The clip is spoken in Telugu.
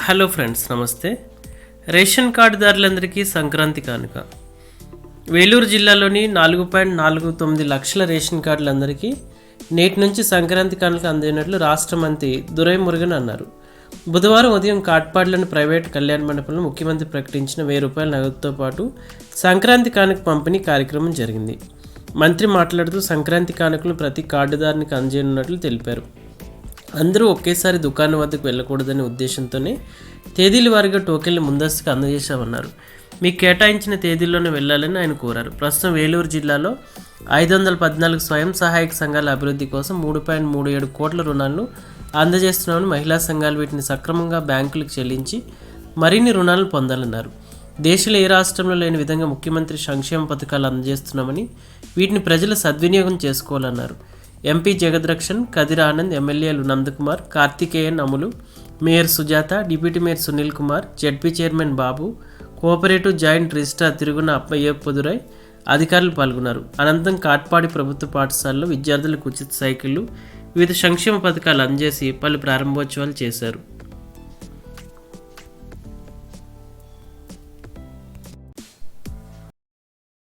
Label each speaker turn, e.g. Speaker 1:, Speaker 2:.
Speaker 1: హలో ఫ్రెండ్స్, నమస్తే. రేషన్ కార్డుదారులందరికీ సంక్రాంతి కానుక. వేలూరు జిల్లాలోని 4.49 లక్షల రేషన్ కార్డులందరికీ నేటి నుంచి సంక్రాంతి కానుక అందినట్లు రాష్ట్ర మంత్రి దురై మురుగన్ అన్నారు. బుధవారం ఉదయం కాట్పాడ్లోని ప్రైవేట్ కళ్యాణ మండపంలో ముఖ్యమంత్రి ప్రకటించిన ₹1000 నగదుతో పాటు సంక్రాంతి కానుక పంపిణీ కార్యక్రమం జరిగింది. మంత్రి మాట్లాడుతూ సంక్రాంతి కానుకలు ప్రతి కార్డుదారునికి అందజేయనున్నట్లు తెలిపారు. అందరూ ఒకేసారి దుకాణం వద్దకు వెళ్ళకూడదనే ఉద్దేశంతోనే తేదీల వారీగా టోకెన్లు ముందస్తుగా అందజేశామన్నారు. మీకు కేటాయించిన తేదీల్లోనే వెళ్లాలని ఆయన కోరారు. ప్రస్తుతం వేలూరు జిల్లాలో 514 స్వయం సహాయక సంఘాల అభివృద్ధి కోసం 3.37 కోట్ల రుణాలను అందజేస్తున్నామని, మహిళా సంఘాలు వీటిని సక్రమంగా బ్యాంకులకు చెల్లించి మరిన్ని రుణాలను పొందాలన్నారు. దేశంలో ఏ రాష్ట్రంలో లేని విధంగా ముఖ్యమంత్రి సంక్షేమ పథకాలు అందజేస్తున్నామని, వీటిని ప్రజలు సద్వినియోగం చేసుకోవాలన్నారు. ఎంపీ జగద్రక్షణ్, కదిర్ ఆనంద్, ఎమ్మెల్యేలు Nandakumar, Karthikeyan, Amulu, mayor Sujatha, deputy mayor Sunil Kumar, ZP chairman Babu, cooperative joint registrar తిరుగున అప్పయ్యప్పదురై అధికారులు పాల్గొన్నారు. అనంతరం కాట్పాడి ప్రభుత్వ పాఠశాలలో విద్యార్థులకు ఉచిత సైకిళ్లు, వివిధ సంక్షేమ పథకాలు అందజేసి పలు ప్రారంభోత్సవాలు చేశారు.